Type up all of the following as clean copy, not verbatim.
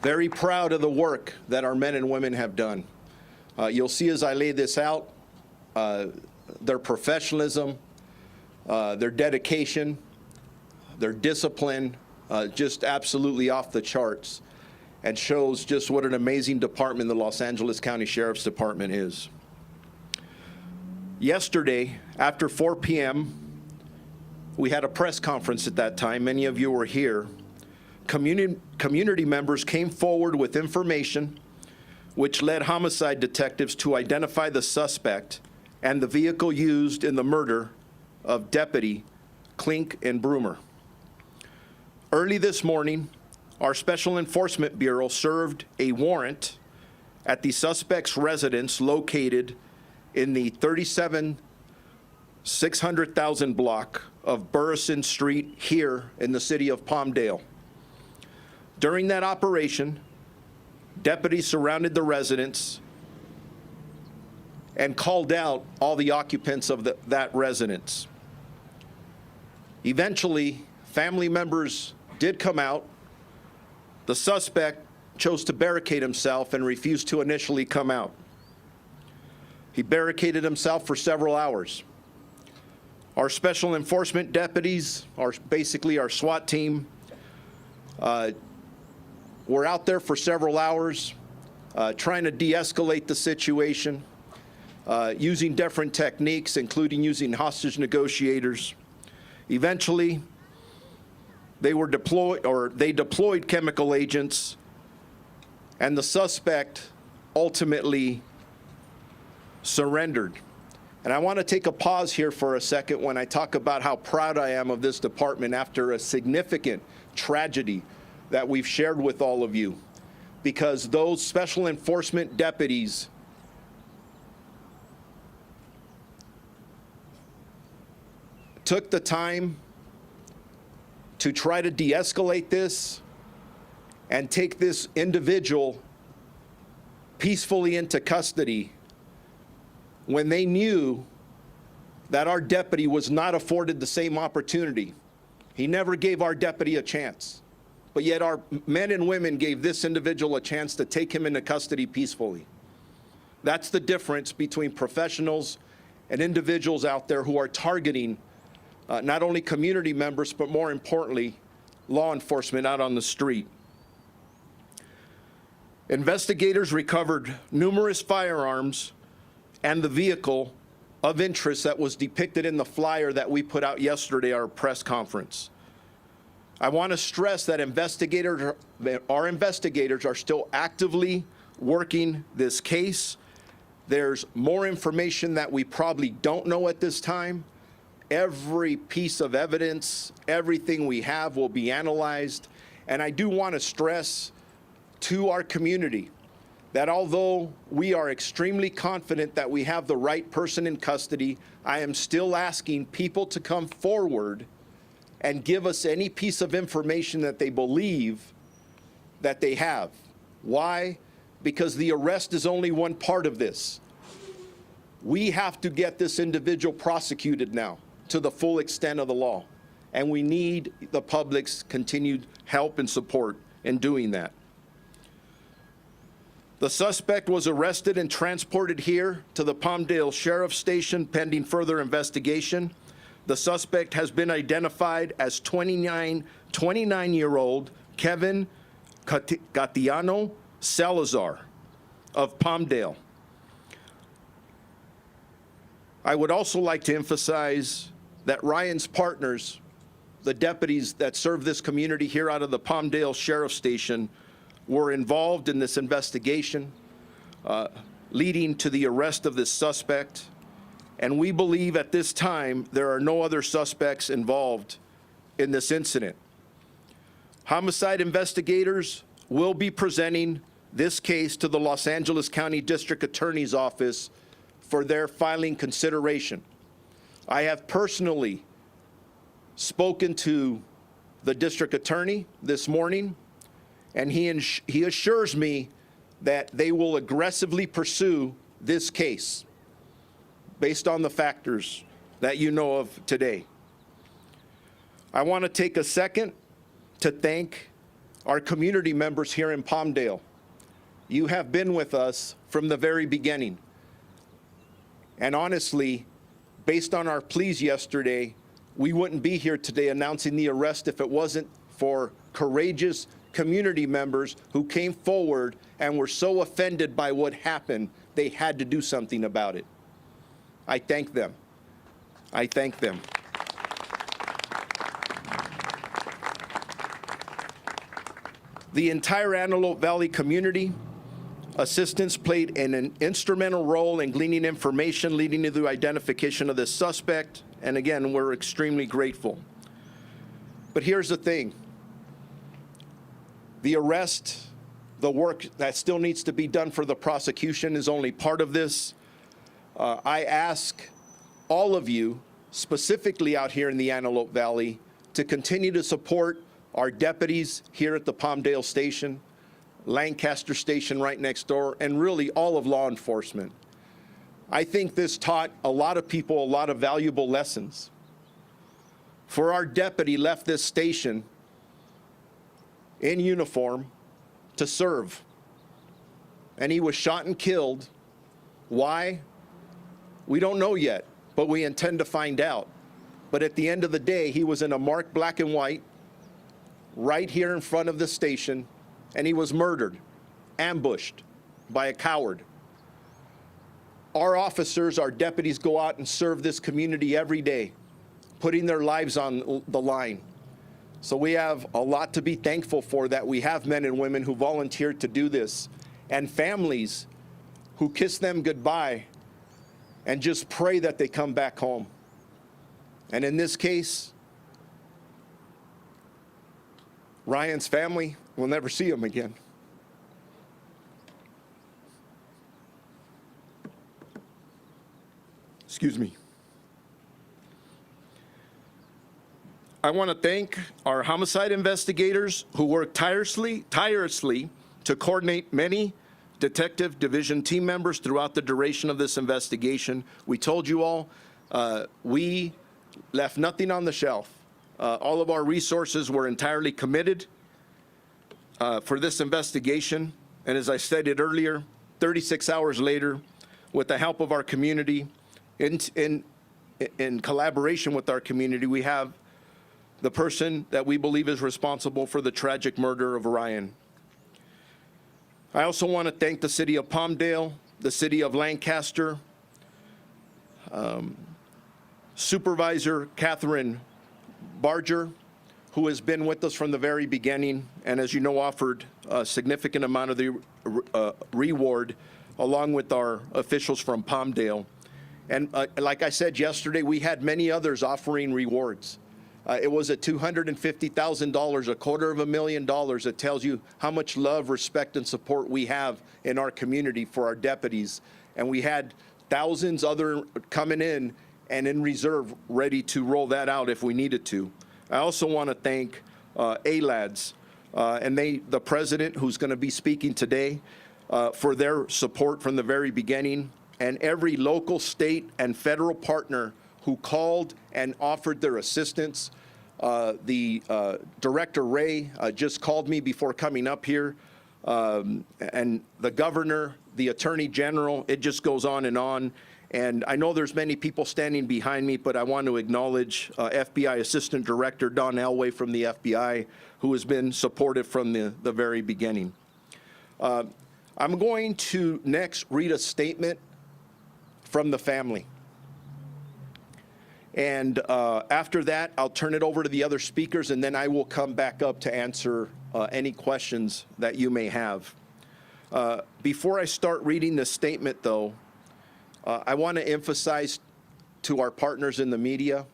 Very proud of the work that our men and women have done. You'll see as I lay this out, their professionalism, their dedication, their discipline, just absolutely off the charts, and shows just what an amazing department the Los Angeles County Sheriff's Department is. Yesterday, after 4 p.m., we had a press conference at that time. Many of you were here. Community members came forward with information which led homicide detectives to identify the suspect and the vehicle used in the murder of Deputy Klink and Broomer. Early this morning, our Special Enforcement Bureau served a warrant at the suspect's residence located in the 37,600,000 block of Burrison Street here in the city of Palmdale. During that operation, deputies surrounded the residence and called out all the occupants of that residence. Eventually, family members did come out. The suspect chose to barricade himself and refused to initially come out. He barricaded himself for several hours. Our special enforcement deputies, basically our SWAT team, were out there for several hours trying to de-escalate the situation, using different techniques, including using hostage negotiators. Eventually, they deployed chemical agents, and the suspect ultimately surrendered. And I want to take a pause here for a second when I talk about how proud I am of this department after a significant tragedy that we've shared with all of you, because those special enforcement deputies took the time to try to de-escalate this and take this individual peacefully into custody when they knew that our deputy was not afforded the same opportunity. He never gave our deputy a chance, but yet our men and women gave this individual a chance to take him into custody peacefully. That's the difference between professionals and individuals out there who are targeting not only community members, but more importantly, law enforcement out on the street. Investigators recovered numerous firearms and the vehicle of interest that was depicted in the flyer that we put out yesterday at our press conference. I want to stress that our investigators are still actively working this case. There's more information that we probably don't know at this time. Every piece of evidence, everything we have will be analyzed. And I do want to stress to our community that although we are extremely confident that we have the right person in custody, I am still asking people to come forward and give us any piece of information that they believe that they have. Why? Because the arrest is only one part of this. We have to get this individual prosecuted now to the full extent of the law, and we need the public's continued help and support in doing that. The suspect was arrested and transported here to the Palmdale Sheriff's Station pending further investigation. The suspect has been identified as 29-year-old Kevin Gatiano Salazar of Palmdale. I would also like to emphasize that Ryan's partners, the deputies that serve this community here out of the Palmdale Sheriff's Station, were involved in this investigation, leading to the arrest of this suspect. And we believe at this time there are no other suspects involved in this incident. Homicide investigators will be presenting this case to the Los Angeles County District Attorney's Office for their filing consideration. I have personally spoken to the district attorney this morning, and he assures me that they will aggressively pursue this case based on the factors that you know of today. I want to take a second to thank our community members here in Palmdale, you have been with us from the very beginning. And honestly, based on our pleas yesterday, we wouldn't be here today announcing the arrest if it wasn't for courageous community members who came forward and were so offended by what happened, they had to do something about it. I thank them. I thank them. The entire Antelope Valley community assistance played an instrumental role in gleaning information leading to the identification of this suspect. And again, we're extremely grateful. But here's the thing. The arrest, the work that still needs to be done for the prosecution is only part of this. I ask all of you, specifically out here in the Antelope Valley, to continue to support our deputies here at the Palmdale station, Lancaster station right next door, and really all of law enforcement. I think this taught a lot of people a lot of valuable lessons. For our deputy left this station in uniform to serve, and he was shot and killed. Why? We don't know yet, but we intend to find out. But at the end of the day, he was in a marked black and white right here in front of the station, and he was murdered, ambushed by a coward. Our officers, our deputies go out and serve this community every day, putting their lives on the line. So we have a lot to be thankful for, that we have men and women who volunteered to do this, and families who kiss them goodbye and just pray that they come back home. And in this case, Ryan's family will never see him again. Excuse me. I want to thank our homicide investigators who worked tirelessly to coordinate many detective division team members throughout the duration of this investigation. We told you all, we left nothing on the shelf. All of our resources were entirely committed for this investigation. And as I stated earlier, 36 hours later, with the help of our community, in collaboration with our community, we have the person that we believe is responsible for the tragic murder of Ryan. I also want to thank the city of Palmdale, the city of Lancaster, Supervisor Catherine Barger, who has been with us from the very beginning, and as you know, offered a significant amount of the reward, along with our officials from Palmdale. And like I said yesterday, we had many others offering rewards. It was at $250,000, $250,000. It tells you how much love, respect, and support we have in our community for our deputies. And we had thousands other coming in and in reserve, ready to roll that out if we needed to. I also want to thank ALADS and the president, who's going to be speaking today, for their support from the very beginning, and every local, state, and federal partner who called and offered their assistance. The Director Ray just called me before coming up here, and the governor, the Attorney General, it just goes on. And I know there's many people standing behind me, but I want to acknowledge FBI Assistant Director Don Elway from the FBI, who has been supportive from the very beginning. I'm going to next read a statement from the family. And after that, I'll turn it over to the other speakers, and then I will come back up to answer any questions that you may have. Before I start reading this statement, though, I want to emphasize to our partners in the media,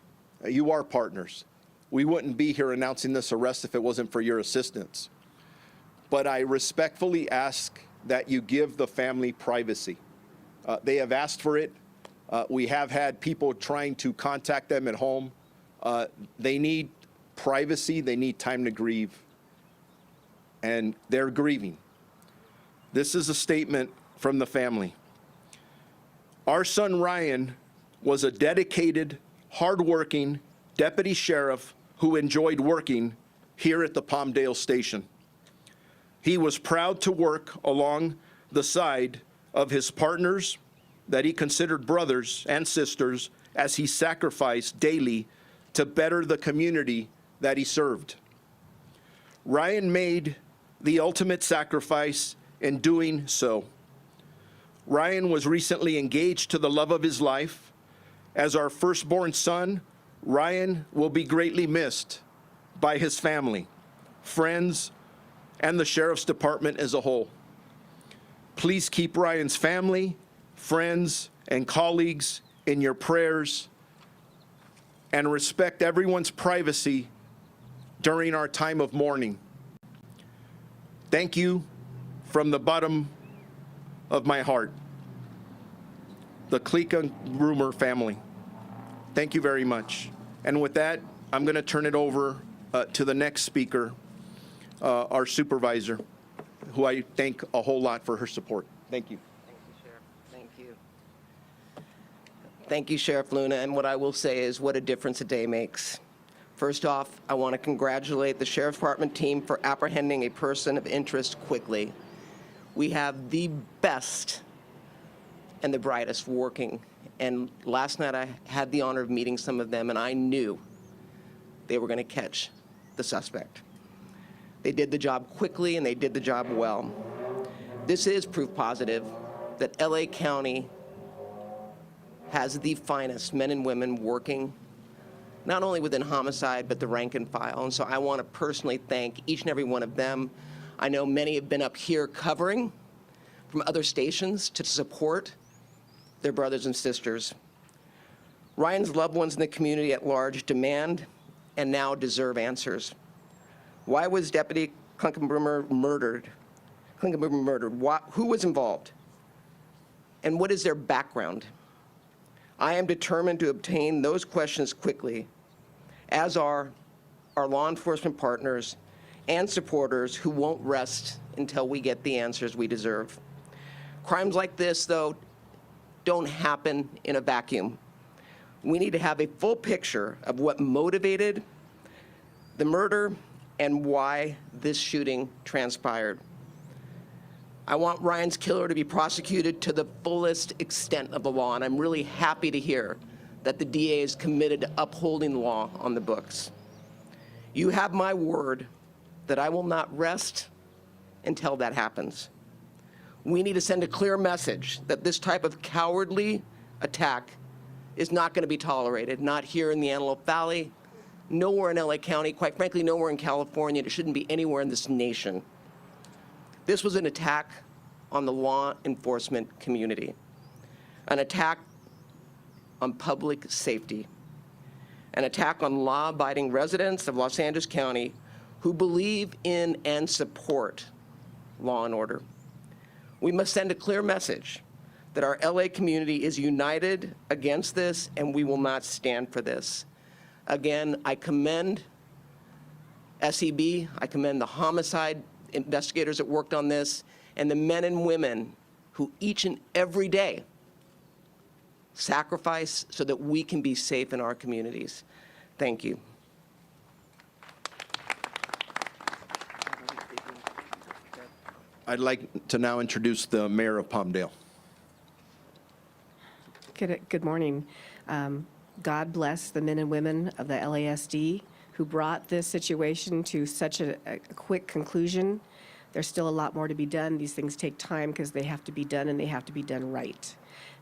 you are partners. We wouldn't be here announcing this arrest if it wasn't for your assistance. But I respectfully ask that you give the family privacy. They have asked for it. We have had people trying to contact them at home. They need privacy. They need time to grieve. And they're grieving. This is a statement from the family. Our son Ryan was a dedicated, hardworking deputy sheriff who enjoyed working here at the Palmdale station. He was proud to work along the side of his partners that he considered brothers and sisters as he sacrificed daily to better the community that he served. Ryan made the ultimate sacrifice in doing so. Ryan was recently engaged to the love of his life. As our firstborn son, Ryan will be greatly missed by his family, friends, and the Sheriff's Department as a whole. Please keep Ryan's family, friends, and colleagues in your prayers, and respect everyone's privacy during our time of mourning. Thank you from the bottom of my heart. The Klika-Rumer family. Thank you very much. And with that, I'm going to turn it over to the next speaker, our supervisor, who I thank a whole lot for her support. Thank you. Thank you, Sheriff. Thank you. Thank you, Sheriff Luna. And what I will say is what a difference a day makes. First off, I want to congratulate the Sheriff's Department team for apprehending a person of interest quickly. We have the best and the brightest working. And last night I had the honor of meeting some of them, and I knew they were going to catch the suspect. They did the job quickly, and they did the job well. This is proof positive that LA County has the finest men and women working, not only within homicide, but the rank and file. And so I want to personally thank each and every one of them. I know many have been up here covering from other stations to support their brothers and sisters. Ryan's loved ones in the community at large demand and now deserve answers. Why was Deputy Klika-Rumer murdered? Who was involved? And what is their background? I am determined to obtain those questions quickly, as are our law enforcement partners and supporters who won't rest until we get the answers we deserve. Crimes like this, though, don't happen in a vacuum. We need to have a full picture of what motivated the murder and why this shooting transpired. I want Ryan's killer to be prosecuted to the fullest extent of the law, and I'm really happy to hear that the DA is committed to upholding the law on the books. You have my word that I will not rest until that happens. We need to send a clear message that this type of cowardly attack is not going to be tolerated, not here in the Antelope Valley, nowhere in LA County, quite frankly, nowhere in California. It shouldn't be anywhere in this nation. This was an attack on the law enforcement community, an attack on public safety, an attack on law-abiding residents of Los Angeles County who believe in and support law and order. We must send a clear message that our LA community is united against this, and we will not stand for this. Again, I commend SEB, I commend the homicide investigators that worked on this, and the men and women who each and every day sacrifice so that we can be safe in our communities. Thank you. I'd like to now introduce the mayor of Palmdale. Good morning. God bless the men and women of the LASD who brought this situation to such a quick conclusion. There's still a lot more to be done. These things take time because they have to be done, and they have to be done right.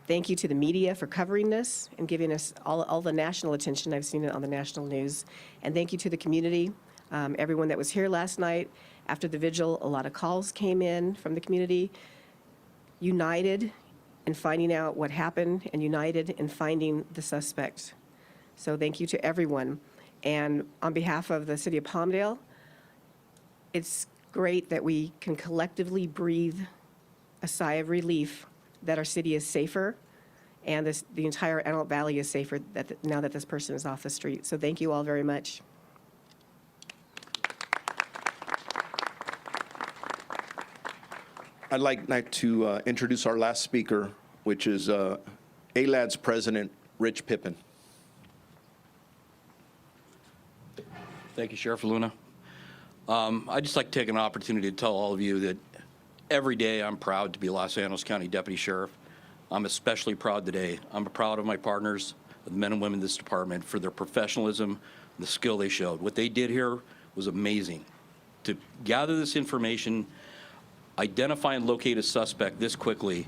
Thank you to the media for covering this and giving us all the national attention. I've seen it on the national news. And thank you to the community, everyone that was here last night. After the vigil, a lot of calls came in from the community, united in finding out what happened and united in finding the suspect. So thank you to everyone. And on behalf of the city of Palmdale, it's great that we can collectively breathe a sigh of relief that our city is safer and the entire Antelope Valley is safer now that this person is off the street. So thank you all very much. I'd like to introduce our last speaker, which is ALAD's president, Rich Pippin. Thank you, Sheriff Luna. I'd just like to take an opportunity to tell all of you that every day I'm proud to be Los Angeles County Deputy Sheriff. I'm especially proud today. I'm proud of my partners, the men and women in this department, for their professionalism, the skill they showed. What they did here was amazing. To gather this information, identify and locate a suspect this quickly,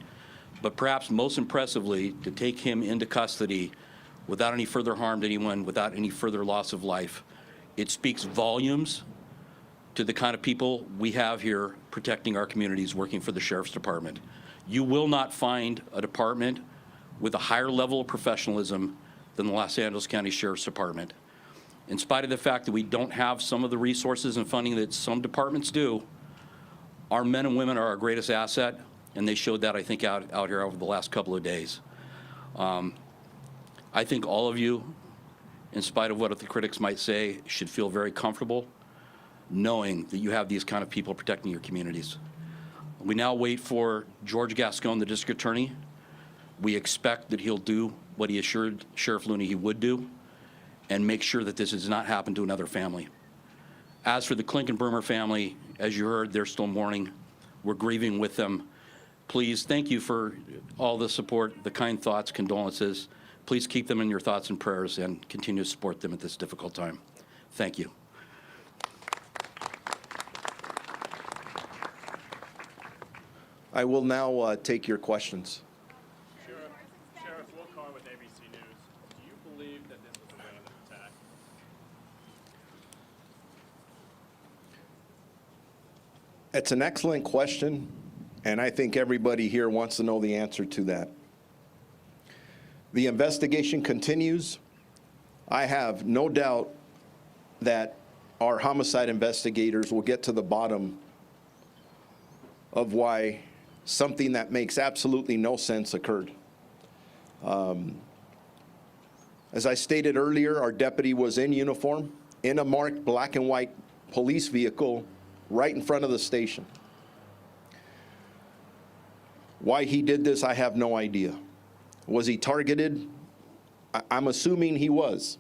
but perhaps most impressively, to take him into custody without any further harm to anyone, without any further loss of life. It speaks volumes to the kind of people we have here protecting our communities, working for the Sheriff's Department. You will not find a department with a higher level of professionalism than the Los Angeles County Sheriff's Department. In spite of the fact that we don't have some of the resources and funding that some departments do, our men and women are our greatest asset, and they showed that, I think, out here over the last couple of days. I think all of you, in spite of what the critics might say, should feel very comfortable knowing that you have these kind of people protecting your communities. We now wait for George Gascon, the district attorney. We expect that he'll do what he assured Sheriff Looney he would do and make sure that this does not happen to another family. As for the Klinkenbrummer family, as you heard, they're still mourning. We're grieving with them. Please, thank you for all the support, the kind thoughts, condolences. Please keep them in your thoughts and prayers and continue to support them at this difficult time. Thank you. I will now take your questions. Sheriff Will Carr with ABC News. Do you believe that this was a random attack? It's an excellent question, and I think everybody here wants to know the answer to that. The investigation continues. I have no doubt that our homicide investigators will get to the bottom of why something that makes absolutely no sense occurred. As I stated earlier, our deputy was in uniform, in a marked black and white police vehicle right in front of the station. Why he did this, I have no idea. Was he targeted? I'm assuming he was.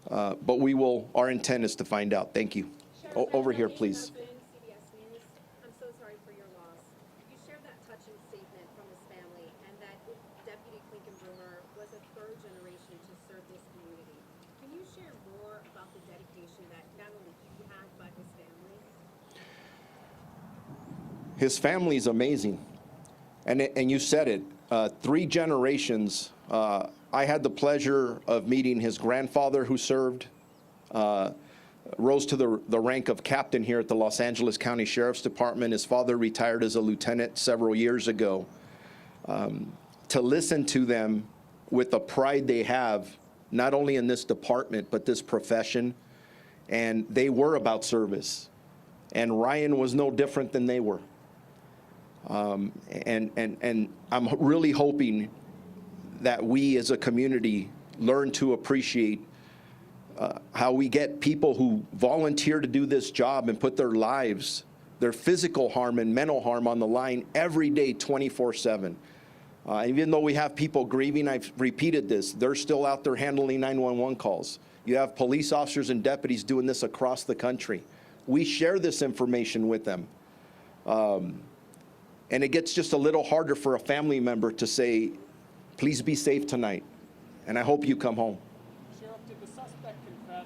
But our intent is to find out. Thank you. Over here, please. I'm so sorry for your loss. You shared that touching statement from his family and that Deputy Klinkenbrummer was a third generation to serve this community. Can you share more about the dedication that not only he had, but his family? His family is amazing. And you said it, 3 generations. I had the pleasure of meeting his grandfather who served, rose to the rank of captain here at the Los Angeles County Sheriff's Department. His father retired as a lieutenant several years ago. To listen to them with the pride they have, not only in this department, but this profession, and they were about service. And Ryan was no different than they were. And I'm really hoping that we as a community learn to appreciate how we get people who volunteer to do this job and put their lives, their physical harm and mental harm on the line every day, 24/7. Even though we have people grieving, I've repeated this, they're still out there handling 911 calls. You have police officers and deputies doing this across the country. We share this information with them. And it gets just a little harder for a family member to say, please be safe tonight, and I hope you come home. Sheriff, did the suspect confess?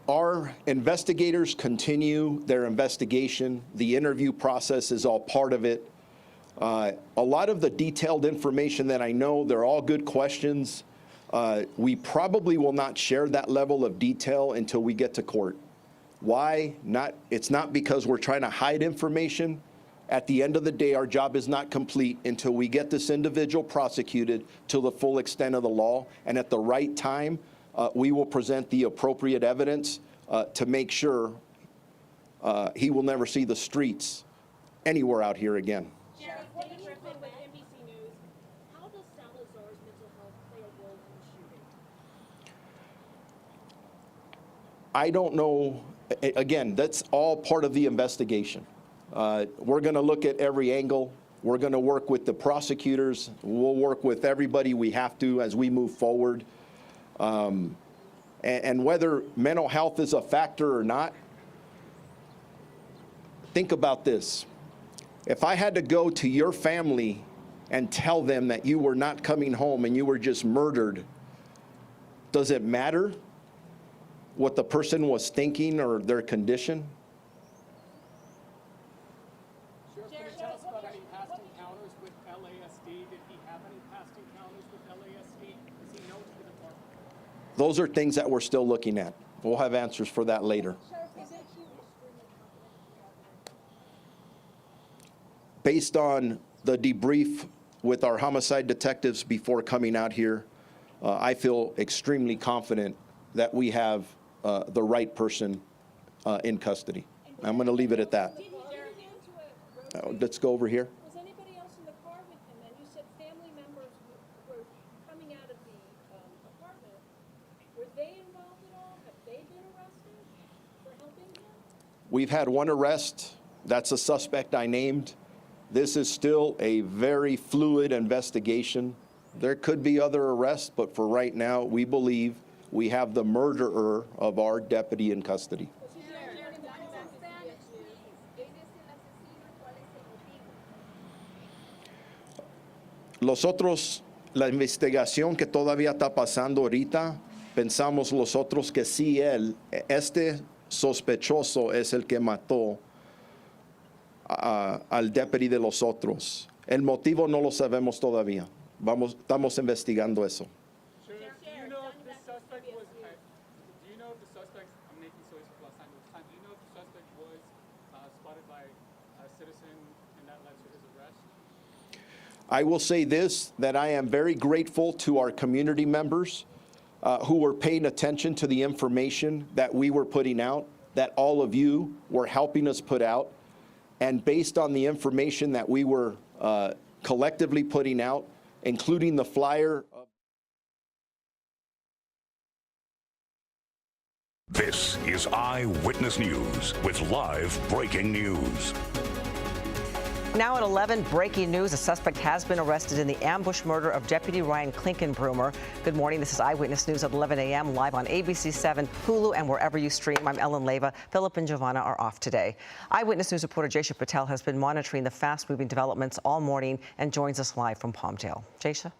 Our investigators continue their investigation. The interview process is all part of it. A lot of the detailed information that I know, they're all good questions. We probably will not share that level of detail until we get to court. Why? It's not because we're trying to hide information. At the end of the day, our job is not complete until we get this individual prosecuted to the full extent of the law. And at the right time, we will present the appropriate evidence to make sure he will never see the streets anywhere out here again. Sheriff, David Griffin with NBC News. How does Salazar's mental health play a role in the shooting? I don't know. Again, that's all part of the investigation. We're going to look at every angle. We're going to work with the prosecutors. We'll work with everybody we have to as we move forward. And whether mental health is a factor or not, think about this. If I had to go to your family and tell them that you were not coming home and you were just murdered, does it matter what the person was thinking or their condition? Sheriff, can you tell us about any past encounters with LASD? Did he have any past encounters with LASD? Is he known to the department? Those are things that we're still looking at. We'll have answers for that later. Based on the debrief with our homicide detectives before coming out here, I feel extremely confident that we have the right person in custody. I'm going to leave it at that. Let's go over here. Was anybody else in the car with him? And you said family members were coming out of the apartment. Were they involved at all? Have they been arrested for helping him? We've had one arrest. That's a suspect I named. This is still a very fluid investigation. There could be other arrests, but for right now, we believe we have the murderer of our deputy in custody. Los otros, la investigación que todavía está pasando ahorita, pensamos los otros que sí este sospechoso es el que mató al deputy de los otros. El motivo no lo sabemos todavía. Estamos investigando eso. Sheriff, do you know if the suspect was, do you know if the suspect, I'm making so for last time, do you know if the suspect was spotted by a citizen and that led to his arrest? I will say this, that I am very grateful to our community members who were paying attention to the information that we were putting out, that all of you were helping us put out. And based on the information that we were collectively putting out, including the flyer. This is Eyewitness News with live breaking news. Now at 11, breaking news. A suspect has been arrested in the ambush murder of Deputy Ryan Klinkenbroomer. Good morning. This is Eyewitness News at 11 a.m. live on ABC 7, Hulu, and wherever you stream. I'm Ellen Leyva. Philip and Giovanna are off today. Eyewitness News reporter Jaysha Patel has been monitoring the fast-moving developments all morning and joins us live from Palmdale. Jaysha?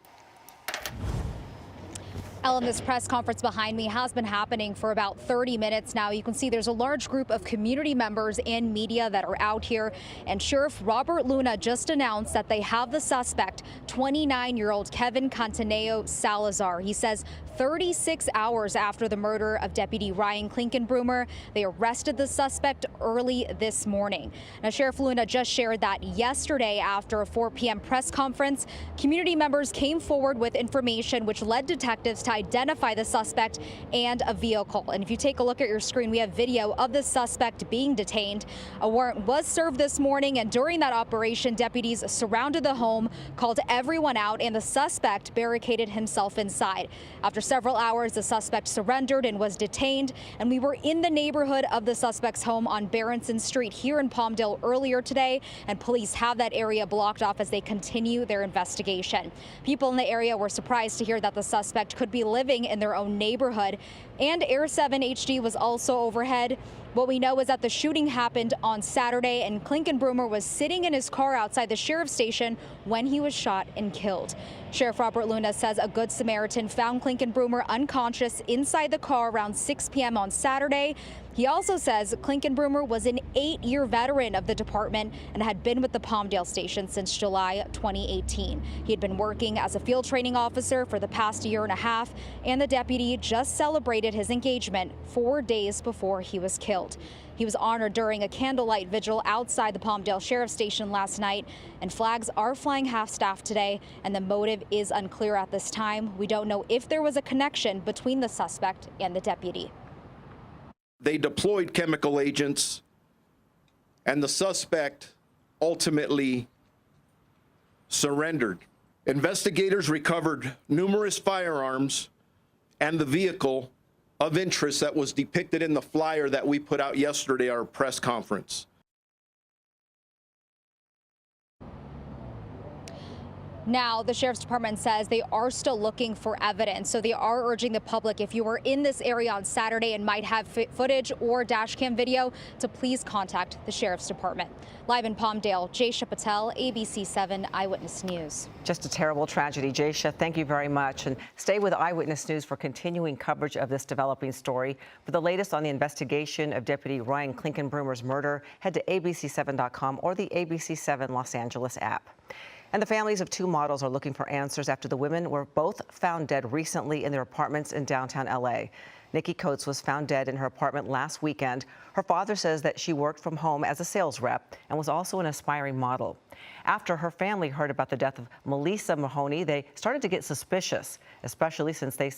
Ellen, this press conference behind me has been happening for about 30 minutes now. You can see there's a large group of community members and media that are out here. And Sheriff Robert Luna just announced that they have the suspect, 29-year-old Kevin Cantaneo Salazar. He says 36 hours after the murder of Deputy Ryan Klinkenbroomer, they arrested the suspect early this morning. Now, Sheriff Luna just shared that yesterday after a 4 p.m. press conference, community members came forward with information which led detectives to identify the suspect and a vehicle. And if you take a look at your screen, we have video of the suspect being detained. A warrant was served this morning, and during that operation, deputies surrounded the home, called everyone out, and the suspect barricaded himself inside. After several hours, the suspect surrendered and was detained, and we were in the neighborhood of the suspect's home on Berenson Street here in Palmdale earlier today, and police have that area blocked off as they continue their investigation. People in the area were surprised to hear that the suspect could be living in their own neighborhood, and Air 7 HD was also overhead. What we know is that the shooting happened on Saturday, and Klinkenbroomer was sitting in his car outside the sheriff's station when he was shot and killed. Sheriff Robert Luna says a Good Samaritan found Klinkenbroomer unconscious inside the car around 6 p.m. on Saturday. He also says Klinkenbroomer was an 8-year veteran of the department and had been with the Palmdale station since July 2018. He had been working as a field training officer for the past year and a half, and the deputy just celebrated his engagement 4 days before he was killed. He was honored during a candlelight vigil outside the Palmdale Sheriff's Station last night, and flags are flying half-staff today, and the motive is unclear at this time. We don't know if there was a connection between the suspect and the deputy. They deployed chemical agents, and the suspect ultimately surrendered. Investigators recovered numerous firearms and the vehicle of interest that was depicted in the flyer that we put out yesterday, our press conference. Now, the Sheriff's Department says they are still looking for evidence, so they are urging the public, if you were in this area on Saturday and might have footage or dash cam video, to please contact the Sheriff's Department. Live in Palmdale, Jaysha Patel, ABC 7 Eyewitness News. Just a terrible tragedy. Jaysha, thank you very much. And stay with Eyewitness News for continuing coverage of this developing story. For the latest on the investigation of Deputy Ryan Klinkenbrummer's murder, head to abc7.com or the ABC 7 Los Angeles app. And the families of two models are looking for answers after the women were both found dead recently in their apartments in downtown L.A. Nikki Coates was found dead in her apartment last weekend. Her father says that she worked from home as a sales rep and was also an aspiring model. After her family heard about the death of Melissa Mahoney, they started to get suspicious, especially since they